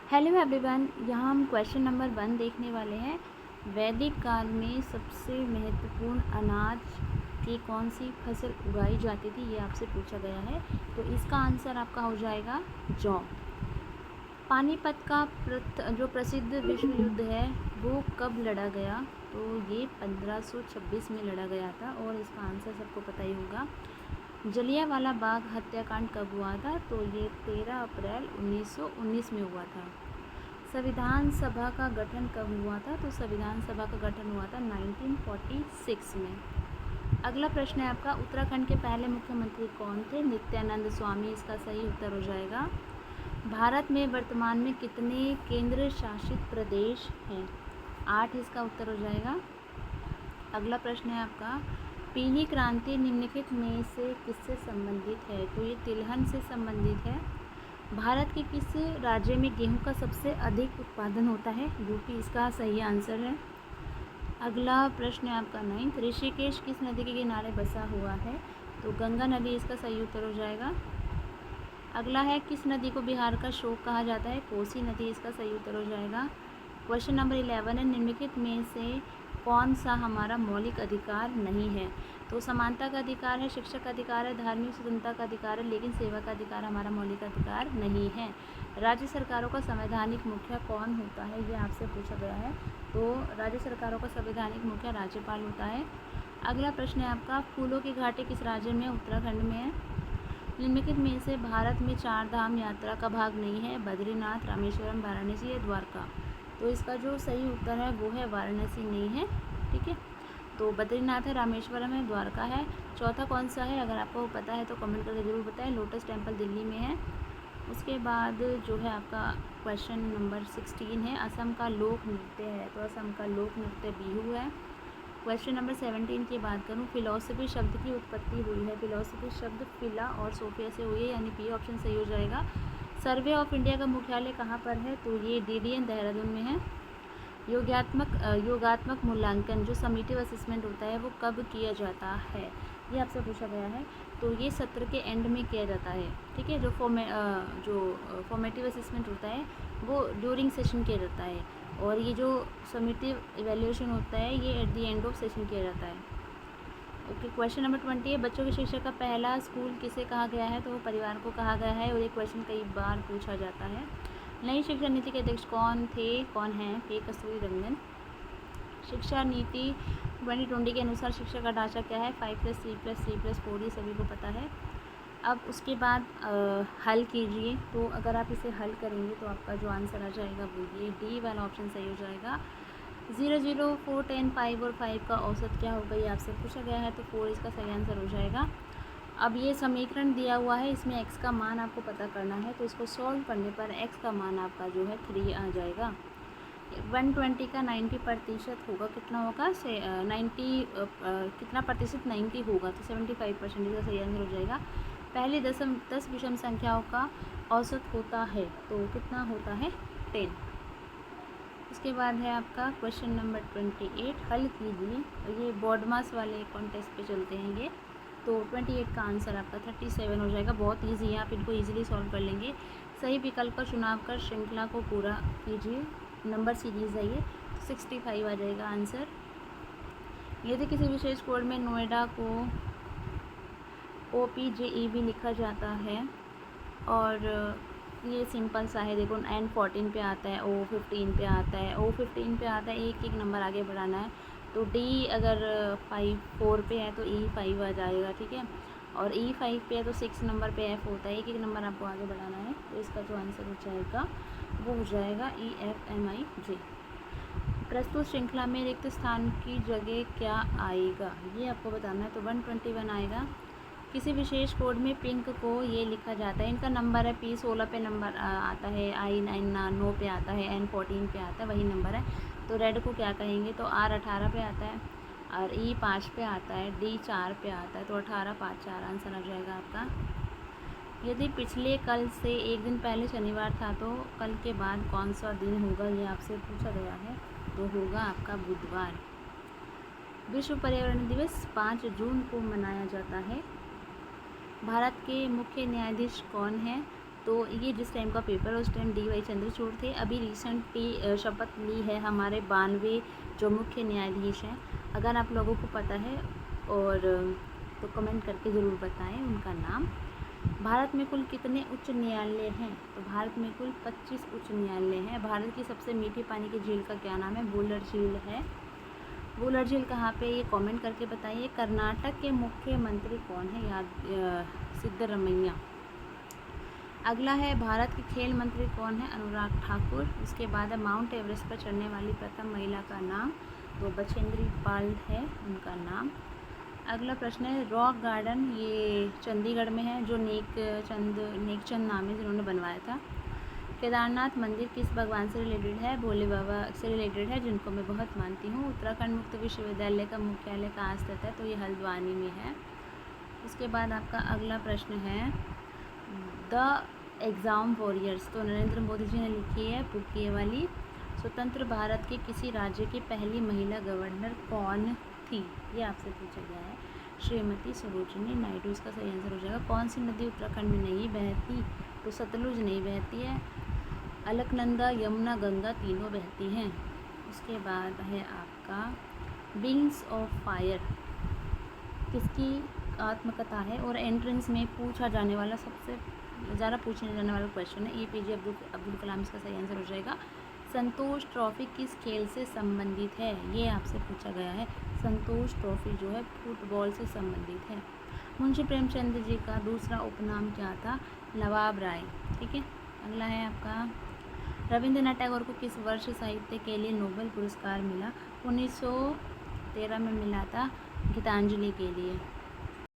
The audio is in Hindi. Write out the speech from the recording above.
हेलो एवरीवन, यहाँ हम क्वेश्चन नंबर 1 देखने वाले हैं। वैदिक काल में सबसे महत्वपूर्ण अनाज की कौन सी फसल उगाई जाती थी, ये आपसे पूछा गया है। तो इसका आंसर आपका हो जाएगा जौ। पानीपत का जो प्रसिद्ध विश्व युद्ध है वो कब लड़ा गया? तो ये 1526 में लड़ा गया था और इसका आंसर सबको पता ही होगा। जलियांवाला बाग हत्याकांड कब हुआ था? तो ये 13 अप्रैल 1919 में हुआ था। संविधान सभा का गठन कब हुआ था? तो संविधान सभा का गठन हुआ था 1946 में। अगला प्रश्न है आपका, उत्तराखंड के पहले मुख्यमंत्री कौन थे? नित्यानंद स्वामी इसका सही उत्तर हो जाएगा। भारत में वर्तमान में कितने केंद्र शासित प्रदेश हैं? 8 इसका उत्तर हो जाएगा। अगला प्रश्न है आपका, पीली क्रांति निम्नलिखित में से किससे संबंधित है? तो ये तिलहन से संबंधित है। भारत के किस राज्य में गेहूं का सबसे अधिक उत्पादन होता है? यूपी इसका सही आंसर है। अगला प्रश्न है आपका 9, ऋषिकेश किस नदी के किनारे बसा हुआ है? तो गंगा नदी इसका सही उत्तर हो जाएगा। अगला है, किस नदी को बिहार का शोक कहा जाता है? कोसी नदी इसका सही उत्तर हो जाएगा। क्वेश्चन नंबर 11 है, निम्नलिखित में से कौन सा हमारा मौलिक अधिकार नहीं है? तो समानता का अधिकार है, शिक्षा का अधिकार है, धार्मिक स्वतंत्रता का अधिकार है, लेकिन सेवा का अधिकार हमारा मौलिक अधिकार नहीं है। राज्य सरकारों का संवैधानिक मुखिया कौन होता है? ये आपसे पूछा गया है। तो राज्य सरकारों का संवैधानिक मुखिया राज्यपाल होता है। अगला प्रश्न है आपका, फूलों की घाटी किस राज्य में? उत्तराखंड में है। निम्नलिखित में से भारत में 4 धाम यात्रा का भाग नहीं है? बद्रीनाथ, रामेश्वरम, वाराणसी या द्वारका? तो इसका जो सही उत्तर है वो है वाराणसी नहीं है। ठीक है, तो बद्रीनाथ है, रामेश्वरम है, द्वारका है। चौथा कौन सा है? अगर आपको पता है तो कमेंट करके ज़रूर बताएं। लोटस टेम्पल दिल्ली में है। उसके बाद जो है आपका क्वेश्चन नंबर 16 है, असम का लोक नृत्य है। तो असम का लोक नृत्य बिहू है। क्वेश्चन नंबर 17 की बात करूँ, फिलॉसफी शब्द की उत्पत्ति हुई है। फिलॉसफी शब्द फिला और सोफिया से हुई है, यानी बी ऑप्शन सही हो जाएगा। सर्वे ऑफ इंडिया का मुख्यालय कहाँ पर है? तो ये DDN देहरादून में है। योगात्मक मूल्यांकन जो समीटिव असेसमेंट होता है वो कब किया जाता है? ये आपसे पूछा गया है। तो ये सत्र के एंड में किया जाता है। ठीक है, जो फॉर्मेटिव असेसमेंट होता है वो ड्यूरिंग सेशन किया जाता है, और ये जो समीटिव इवैल्यूएशन होता है ये at the end of session किया जाता है। ओके, क्वेश्चन नंबर 20 है, बच्चों की शिक्षा का पहला स्कूल किसे कहा गया है? तो वो परिवार को कहा गया है, और ये क्वेश्चन कई बार पूछा जाता है। नई शिक्षा नीति के अध्यक्ष कौन हैं? के कस्तूरी रंगन। शिक्षा नीति 2020 के अनुसार शिक्षा का ढांचा क्या है? 5+3+3+4, ये सभी को पता है। अब उसके बाद हल कीजिए। तो अगर आप इसे हल करेंगे तो आपका जो आंसर आ जाएगा वो ये डी वाला ऑप्शन सही हो जाएगा। 0, 0, 4, 10, 5 और 5 का औसत क्या होगा, ये आपसे पूछा गया है। तो 4 इसका सही आंसर हो जाएगा। अब ये समीकरण दिया हुआ है, इसमें x का मान आपको पता करना है। तो इसको सॉल्व करने पर x का मान आपका जो है 3 आ जाएगा। 120 का 90% होगा, कितना होगा? 90 कितना प्रतिशत? 90 होगा, तो 75% का सही आंसर हो जाएगा। पहली 10 विषम संख्याओं का औसत होता है, तो कितना होता है? 10। उसके बाद है आपका क्वेश्चन नंबर 28, हल कीजिए। ये बोर्ड मास वाले कॉन्टेस्ट पे चलते हैं ये। तो 28 का आंसर आपका 37 हो जाएगा। बहुत इजी है, आप इनको इजीली सॉल्व कर लेंगे। सही विकल्प का चुनाव कर श्रृंखला को पूरा कीजिए। नंबर सीरीज़ है ये, 65 आ जाएगा आंसर। यदि किसी विशेष कोड में नोएडा को OPJEB लिखा जाता है, और ये सिंपल सा है, देखो N14 पे आता है, O15 पे आता है, O15 पे आता है, एक नंबर आगे बढ़ाना है। तो D अगर 4 पे है तो E5 आ जाएगा। ठीक है, और E5 पे है तो 6 नंबर पे F होता है, एक नंबर आपको आगे बढ़ाना है। तो इसका जो आंसर हो जाएगा वो हो जाएगा EFMIJ। प्रस्तुत श्रृंखला में रिक्त स्थान की जगह क्या आएगा, ये आपको बताना है। तो 121 आएगा। किसी विशेष कोड में पिंक को ये लिखा जाता है, इनका नंबर है P16 पे नंबर आता है, I9 पे आता है, N14 पे आता है, वही नंबर है। तो रेड को क्या कहेंगे? तो R18 पे आता है, और E5 पे आता है, D4 पे आता है। तो 18, 5, 4 आंसर आ जाएगा आपका। यदि पिछले कल से एक दिन पहले शनिवार था तो कल के बाद कौन सा दिन होगा, ये आपसे पूछा गया है। तो होगा आपका बुधवार। विश्व पर्यावरण दिवस 5 जून को मनाया जाता है। भारत के मुख्य न्यायाधीश कौन है? तो ये जिस टाइम का पेपर है उस टाइम DY चंद्रचूड़ थे। अभी रिसेंटली शपथ ली है हमारे 92 जो मुख्य न्यायाधीश हैं। अगर आप लोगों को पता है और तो कमेंट करके ज़रूर बताएं उनका नाम। भारत में कुल कितने उच्च न्यायालय हैं? तो भारत में कुल 25 उच्च न्यायालय हैं। भारत की सबसे मीठी पानी की झील का क्या नाम है? वुलर झील है। वुलर झील कहाँ पे, ये कमेंट करके बताइए। कर्नाटक के मुख्यमंत्री कौन है? याद सिद्धरमैया। अगला है भारत के खेल मंत्री कौन है? अनुराग ठाकुर। उसके बाद है माउंट एवरेस्ट पर चढ़ने वाली प्रथम महिला का नाम, तो बछेंद्री पाल है उनका नाम। अगला प्रश्न है रॉक गार्डन, ये चंडीगढ़ में है, जो नेकचंद नाम है जिन्होंने बनवाया था। केदारनाथ मंदिर किस भगवान से रिलेटेड है? भोले बाबा से रिलेटेड है, जिनको मैं बहुत मानती हूँ। उत्तराखंड मुक्त विश्वविद्यालय का मुख्यालय कहाँ स्थित है? तो ये हल्द्वानी में है। उसके बाद आपका अगला प्रश्न है द एग्ज़ाम वॉरियर्स, तो नरेंद्र मोदी जी ने लिखी है बुक ये वाली। स्वतंत्र भारत के किसी राज्य की पहली महिला गवर्नर कौन थी? ये आपसे पूछा गया है। श्रीमती सरोजिनी नायडू इसका सही आंसर हो जाएगा। कौन सी नदी उत्तराखंड में नहीं बहती? तो सतलुज नहीं बहती है। अलकनंदा, यमुना, गंगा तीनों बहती हैं। उसके बाद है आपका विंग्स ऑफ फायर किसकी आत्मकथा है और एंट्रेंस में पूछा जाने वाला सबसे ज़्यादा पूछने जाने वाला क्वेश्चन है। APJ अब्दुल कलाम इसका सही आंसर हो जाएगा। संतोष ट्रॉफी किस खेल से संबंधित है? ये आपसे पूछा गया है। संतोष ट्रॉफी जो है फुटबॉल से संबंधित है। मुंशी प्रेमचंद जी का दूसरा उपनाम क्या था? नवाब राय। ठीक है। अगला है आपका रविंद्रनाथ टैगोर को किस वर्ष साहित्य के लिए नोबेल पुरस्कार मिला? 1913 में मिला था गीतांजलि के लिए।